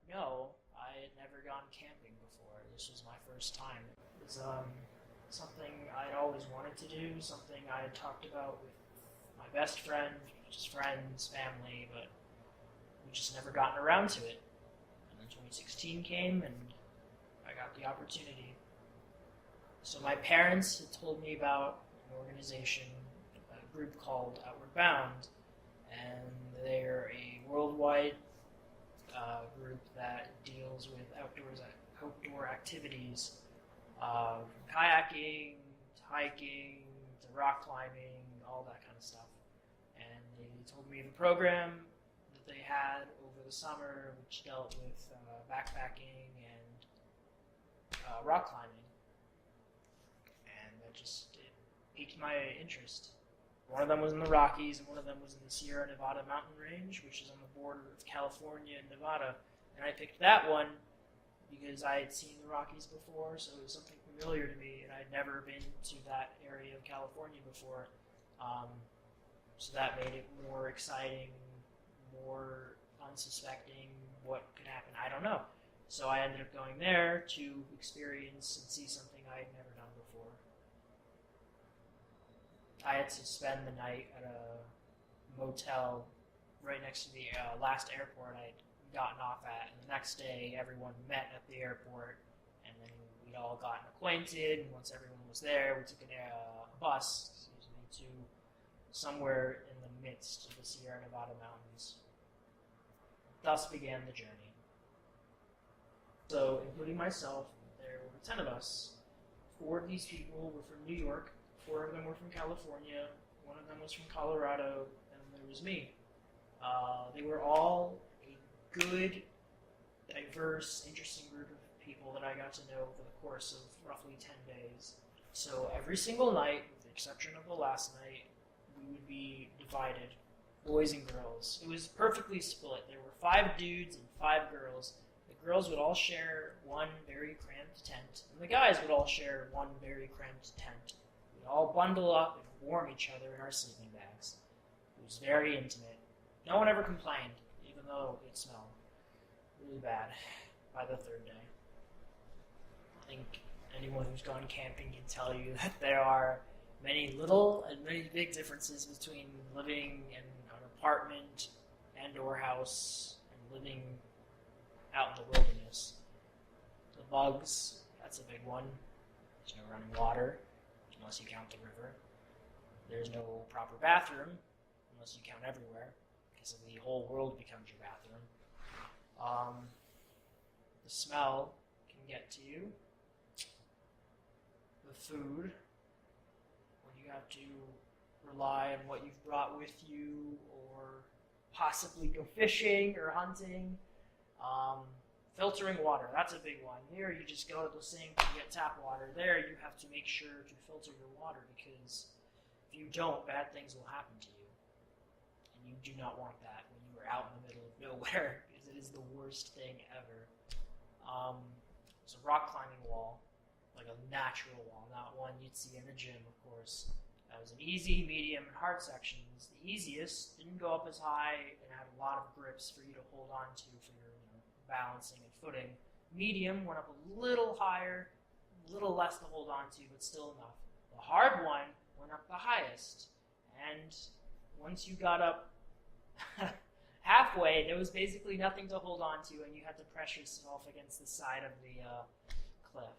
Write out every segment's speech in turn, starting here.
No, I had never gone camping before. This was my first time. It was something I'd always wanted to do, something I had talked about with my best friend, just friends, family, but we just never gotten around to it. And then 2016 came, and I got the opportunity. So my parents had told me about an organization, a group called Outward Bound, and they're a worldwide group that deals with outdoor activities, from kayaking, to hiking, to rock climbing, all that kind of stuff. And they told me of a program that they had over the summer, which dealt with backpacking and rock climbing, and that just it piqued my interest. One of them was in the Rockies, and one of them was in the Sierra Nevada mountain range, which is on the border of California and Nevada. And I picked that one because I had seen the Rockies before, so it was something familiar to me, and I'd never been to that area of California before. So that made it more exciting, more unsuspecting what could happen. I don't know. So I ended up going there to experience and see something I had never done before. I had to spend the night at a motel right next to the last airport I'd gotten off at, and the next day everyone met at the airport, and then we'd all gotten acquainted, and once everyone was there, we took a bus, to somewhere in the midst of the Sierra Nevada mountains. Thus began the journey. So, including myself, there were 10 of us. 4 of these people were from New York, 4 of them were from California, 1 of them was from Colorado, and there was me. They were all a good, diverse, interesting group of people that I got to know over the course of roughly 10 days. So every single night, with the exception of the last night, we would be divided, boys and girls. It was perfectly split. There were 5 dudes and 5 girls. The girls would all share one very cramped tent, and the guys would all share one very cramped tent. We'd all bundle up and warm each other in our sleeping bags. It was very intimate. No one ever complained, even though it smelled really bad by the 3rd day. I think anyone who's gone camping can tell you that there are many little and many big differences between living in an apartment and or house and living out in the wilderness. The bugs, that's a big one. There's no running water, unless you count the river. There's no proper bathroom, unless you count everywhere, because the whole world becomes your bathroom. The smell can get to you. The food, when you have to rely on what you've brought with you, or possibly go fishing or hunting. Filtering water, that's a big one. Here you just go to the sink and get tap water. There you have to make sure to filter your water, because if you don't, bad things will happen to you. And you do not want that when you are out in the middle of nowhere, because it is the worst thing ever. It's a rock climbing wall, like a natural wall, not one you'd see in the gym, of course. That was an easy, medium, and hard sections. The easiest didn't go up as high and had a lot of grips for you to hold on to for your balancing and footing. Medium went up a little higher, a little less to hold on to, but still enough. The hard one went up the highest, and once you got up halfway, there was basically nothing to hold on to, and you had to press yourself against the side of the cliff.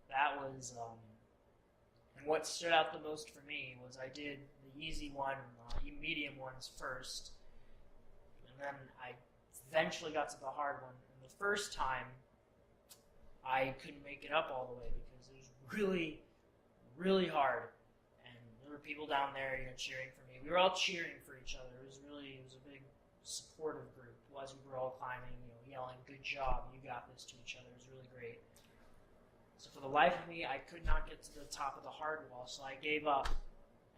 That was, and what stood out the most for me was I did the easy one, medium ones first, and then I eventually got to the hard one. And the first time, I couldn't make it up all the way because it was really, really hard. And there were people down there, cheering for me. We were all cheering for each other. It was a big supportive group. As we were all climbing, yelling, "Good job, you got this," to each other. It was really great. So for the life of me, I could not get to the top of the hard wall, so I gave up.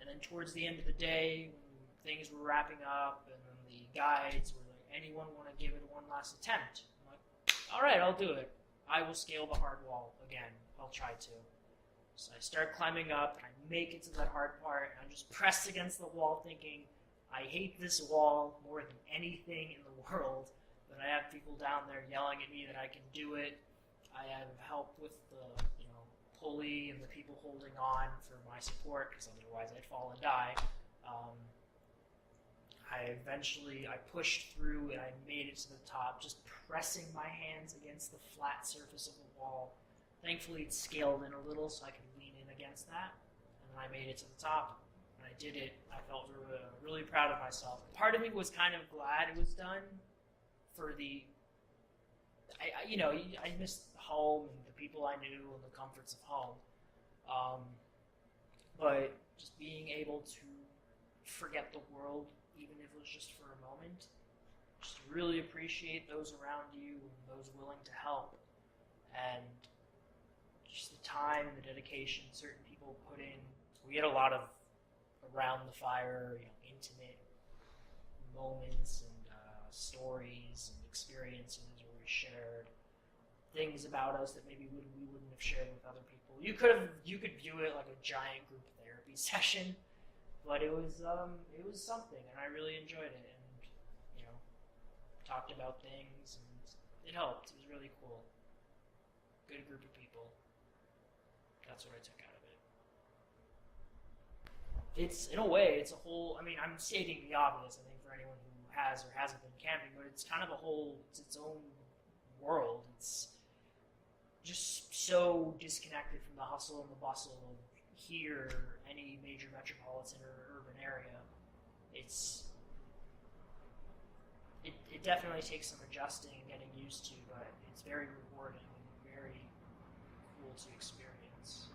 And then towards the end of the day, when things were wrapping up, and then the guides were like, "Anyone want to give it one last attempt?" I'm like, "All right, I'll do it. I will scale the hard wall again. I'll try to." So I start climbing up, and I make it to that hard part, and I just press against the wall thinking, I hate this wall more than anything in the world, But I have people down there yelling at me that I can do it. I have help with the pulley and the people holding on for my support, because otherwise I'd fall and die. I pushed through and I made it to the top, just pressing my hands against the flat surface of the wall. Thankfully, it scaled in a little so I could lean in against that, and then I made it to the top. When I did it, I felt really proud of myself. Part of me was kind of glad it was done. I missed home and the people I knew and the comforts of home, but just being able to forget the world, even if it was just for a moment, just really appreciate those around you and those willing to help, and just the time and the dedication certain people put in. We had a lot of around the fire, intimate moments and stories and experiences where we shared things about us that maybe we wouldn't have shared with other people. You could view it like a giant group therapy session, but it was something, and I really enjoyed it, and talked about things, and it helped. It was really cool. Good group of people. That's what I took out of it. It's, in a way, it's a whole, I'm stating the obvious, I think, for anyone who has or hasn't been camping, but it's kind of it's its own world. It's just so disconnected from the hustle and the bustle of here, or any major metropolitan or urban area. It definitely takes some adjusting and getting used to, but it's very rewarding and very cool to experience.